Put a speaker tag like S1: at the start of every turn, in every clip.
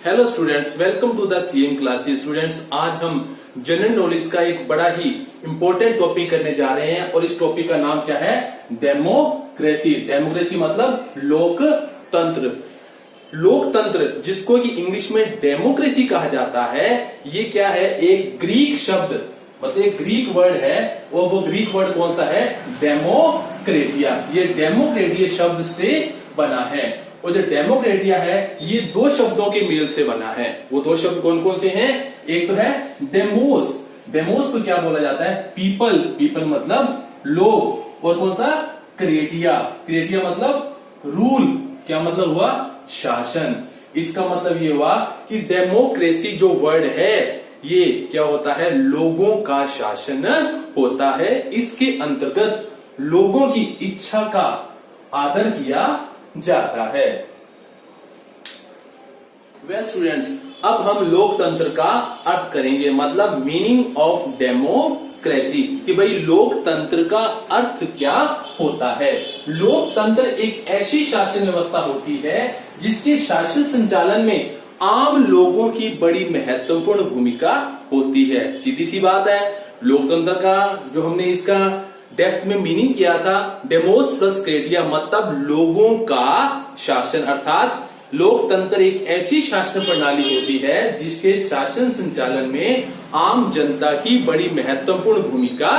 S1: Hello students, welcome to the CM classes. Students, आज हम general knowledge का एक बड़ा ही इंपॉर्टेंट टॉपिक करने जा रहे हैं और इस टॉपिक का नाम क्या है? डेमोक्रेसी। डेमोक्रेसी मतलब लोकतंत्र। लोकतंत्र जिसको कि इंग्लिश में डेमोक्रेसी कहा जाता है, ये क्या है? एक ग्रीक शब्द, मतलब एक ग्रीक वर्ड है और वो ग्रीक वर्ड कौन सा है? डेमोक्रेटिया। ये डेमोक्रेटिया शब्द से बना है और जो डेमोक्रेटिया है ये दो शब्दों के मेल से बना है। वो दो शब्द कौन कौन से हैं? एक तो है डेमोस। डेमोस को क्या बोला जाता है? पीपल। पीपल मतलब लोग। और कौन सा? क्रेटिया। क्रेटिया मतलब रूल। क्या मतलब हुआ? शासन। इसका मतलब ये हुआ कि डेमोक्रेसी जो वर्ड है ये क्या होता है? लोगों का शासन होता है। इसके अंतर्गत लोगों की इच्छा का आदर किया जाता है। वेल स्टूडेंट्स, अब हम लोकतंत्र का अर्थ करेंगे, मतलब मीनिंग ऑफ डेमोक्रेसी, कि भाई लोकतंत्र का अर्थ क्या होता है। लोकतंत्र एक ऐसी शासन व्यवस्था होती है जिसके शासन संचालन में आम लोगों की बड़ी महत्वपूर्ण भूमिका होती है। सीधी सी बात है, लोकतंत्र का जो हमने इसका डेप्थ में मीनिंग किया था, डेमोस प्लस क्रेटिया मतलब लोगों का शासन। अर्थात लोकतंत्र एक ऐसी शासन प्रणाली होती है जिसके शासन संचालन में आम जनता की बड़ी महत्वपूर्ण भूमिका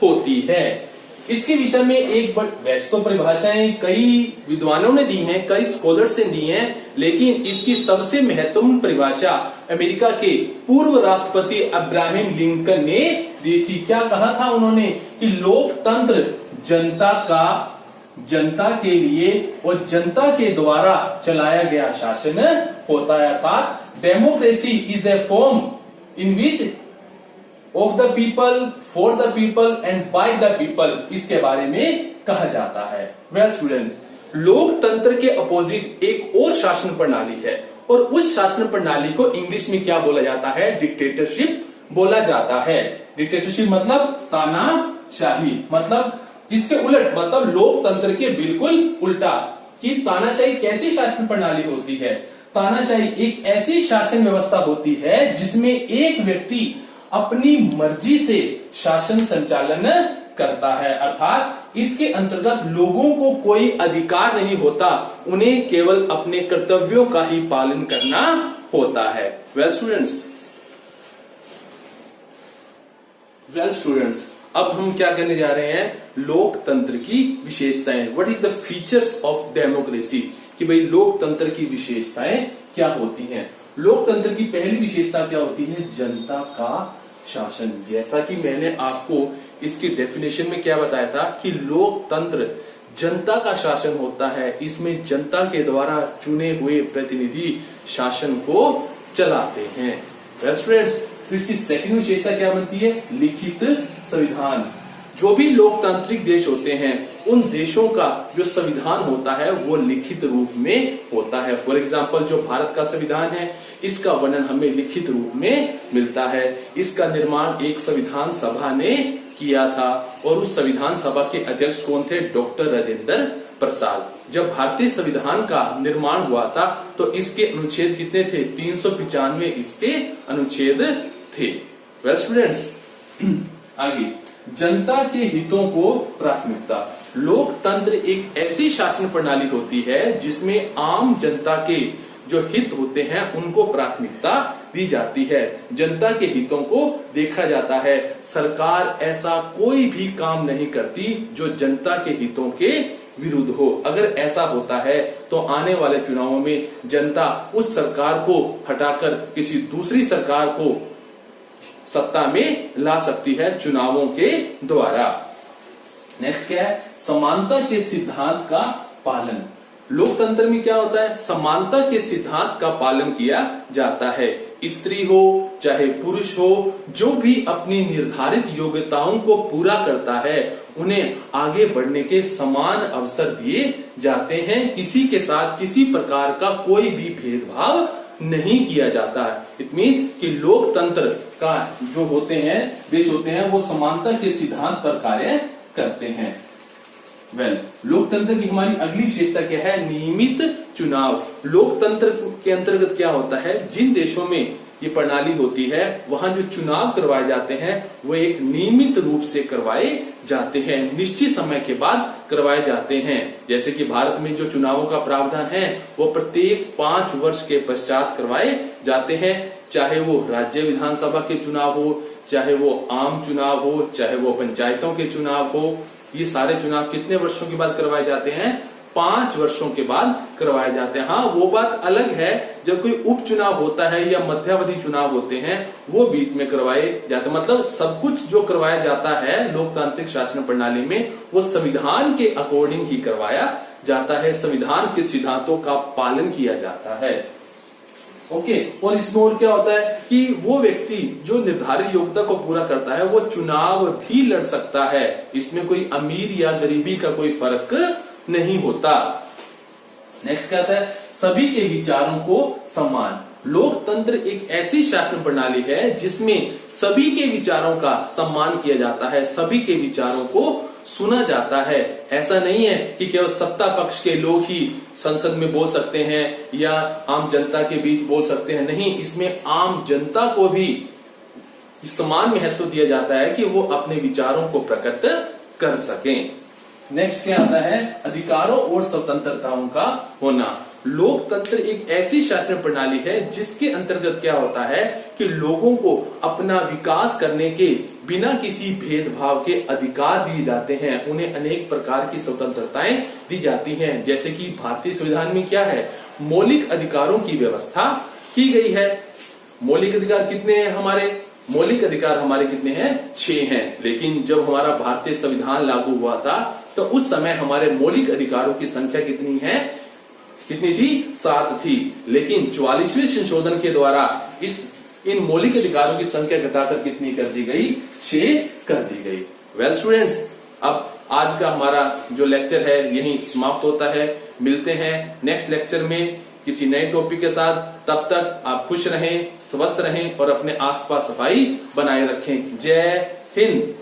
S1: होती है। इसके विषय में एक वैसे तो परिभाषाएं कई विद्वानों ने दी हैं, कई स्कॉलर्स ने दी हैं, लेकिन इसकी सबसे महत्वपूर्ण परिभाषा अमेरिका के पूर्व राष्ट्रपति अब्राहम लिंकन ने दी थी। क्या कहा था उन्होंने? कि लोकतंत्र जनता के लिए और जनता के द्वारा चलाया गया शासन होता है। अर्थात democracy is a form in which of the people, for the people and by the people, इसके बारे में कहा जाता है। वेल स्टूडेंट, लोकतंत्र के अपोजिट एक और शासन प्रणाली है और उस शासन प्रणाली को इंग्लिश में क्या बोला जाता है? डिक्टेटरशिप बोला जाता है। डिक्टेटरशिप मतलब तानाशाही। मतलब इसके उलट, मतलब लोकतंत्र के बिल्कुल उल्टा। कि तानाशाही कैसी शासन प्रणाली होती है? तानाशाही एक ऐसी शासन व्यवस्था होती है जिसमें एक व्यक्ति अपनी मर्जी से शासन संचालन करता है। अर्थात इसके अंतर्गत लोगों को कोई अधिकार नहीं होता, उन्हें केवल अपने कर्तव्यों का ही पालन करना होता है। वेल स्टूडेंट्स, अब हम क्या करने जा रहे हैं? लोकतंत्र की विशेषताएं। What is the features of democracy, कि भाई लोकतंत्र की विशेषताएं क्या होती हैं। लोकतंत्र की पहली विशेषता क्या होती है? जनता का शासन। जैसा कि मैंने आपको इसकी डेफिनेशन में क्या बताया था कि लोकतंत्र जनता का शासन होता है। इसमें जनता के द्वारा चुने हुए प्रतिनिधि शासन को चलाते हैं। स्टूडेंट्स, तो इसकी सेकंड विशेषता क्या बनती है? लिखित संविधान। जो भी लोकतांत्रिक देश होते हैं उन देशों का जो संविधान होता है वो लिखित रूप में होता है। फॉर एग्जाम्पल, जो भारत का संविधान है इसका वर्णन हमें लिखित रूप में मिलता है। इसका निर्माण एक संविधान सभा ने किया था और उस संविधान सभा के अध्यक्ष कौन थे? डॉक्टर राजेंद्र प्रसाद। जब भारतीय संविधान का निर्माण हुआ था तो इसके अनुच्छेद कितने थे? 395 इसके अनुच्छेद थे। वेल स्टूडेंट्स, आगे जनता के हितों को प्राथमिकता। लोकतंत्र एक ऐसी शासन प्रणाली होती है जिसमें आम जनता के जो हित होते हैं उनको प्राथमिकता दी जाती है। जनता के हितों को देखा जाता है। सरकार ऐसा कोई भी काम नहीं करती जो जनता के हितों के विरुद्ध हो। अगर ऐसा होता है तो आने वाले चुनावों में जनता उस सरकार को हटाकर किसी दूसरी सरकार को सत्ता में ला सकती है चुनावों के द्वारा। नेक्स्ट क्या है? समानता के सिद्धांत का पालन। लोकतंत्र में क्या होता है? समानता के सिद्धांत का पालन किया जाता है। स्त्री हो चाहे पुरुष हो, जो भी अपनी निर्धारित योग्यताओं को पूरा करता है उन्हें आगे बढ़ने के समान अवसर दिए जाते हैं। किसी के साथ किसी प्रकार का कोई भी भेदभाव नहीं किया जाता। इट मीन्स कि लोकतंत्र का जो होते हैं देश होते हैं वो समानता के सिद्धांत पर कार्य करते हैं। लोकतंत्र की हमारी अगली विशेषता क्या है? नियमित चुनाव। लोकतंत्र के अंतर्गत क्या होता है? जिन देशों में ये प्रणाली होती है वहां जो चुनाव करवाए जाते हैं वो एक नियमित रूप से करवाए जाते हैं, निश्चित समय के बाद करवाए जाते हैं। जैसे कि भारत में जो चुनावों का प्रावधान है वो प्रत्येक 5 वर्ष के पश्चात करवाए जाते हैं, चाहे वो राज्य विधानसभा के चुनाव हो, चाहे वो आम चुनाव हो, चाहे वो पंचायतों के चुनाव हो। ये सारे चुनाव कितने वर्षों के बाद करवाए जाते हैं? 5 वर्षों के बाद करवाए जाते हैं। हाँ, वो बात अलग है जब कोई उपचुनाव होता है या मध्यावधि चुनाव होते हैं वो बीच में करवाए जाते हैं। मतलब सब कुछ जो करवाया जाता है लोकतांत्रिक शासन प्रणाली में वो संविधान के अकॉर्डिंग ही करवाया जाता है, संविधान के सिद्धांतों का पालन किया जाता है। ओके, और इसमें और क्या होता है कि वो व्यक्ति जो निर्धारित योग्यता को पूरा करता है वो चुनाव भी लड़ सकता है। इसमें कोई अमीर या गरीबी का कोई फर्क नहीं होता। नेक्स्ट क्या आता है? सभी के विचारों को सम्मान। लोकतंत्र एक ऐसी शासन प्रणाली है जिसमें सभी के विचारों का सम्मान किया जाता है, सभी के विचारों को सुना जाता है। ऐसा नहीं है कि केवल सत्ता पक्ष के लोग ही संसद में बोल सकते हैं या आम जनता के बीच बोल सकते हैं। नहीं, इसमें आम जनता को भी समान महत्व दिया जाता है कि वो अपने विचारों को प्रकट कर सकें। नेक्स्ट क्या आता है? अधिकारों और स्वतंत्रताओं का होना। लोकतंत्र एक ऐसी शासन प्रणाली है जिसके अंतर्गत क्या होता है कि लोगों को अपना विकास करने के बिना किसी भेदभाव के अधिकार दिए जाते हैं, उन्हें अनेक प्रकार की स्वतंत्रताएं दी जाती हैं। जैसे कि भारतीय संविधान में क्या है? मौलिक अधिकारों की व्यवस्था की गई है। मौलिक अधिकार कितने हैं हमारे? मौलिक अधिकार हमारे कितने हैं? 6 हैं। लेकिन जब हमारा भारतीय संविधान लागू हुआ था तो उस समय हमारे मौलिक अधिकारों की संख्या कितनी है? कितनी थी? 7 थी। लेकिन 44वें संशोधन के द्वारा इन मौलिक अधिकारों की संख्या घटाकर कितनी कर दी गई? 6 कर दी गई। वेल स्टूडेंट्स, अब आज का हमारा जो लेक्चर है यहीं समाप्त होता है। मिलते हैं नेक्स्ट लेक्चर में किसी नए टॉपिक के साथ। तब तक आप खुश रहें, स्वस्थ रहें और अपने आसपास सफाई बनाए रखें। जय हिंद।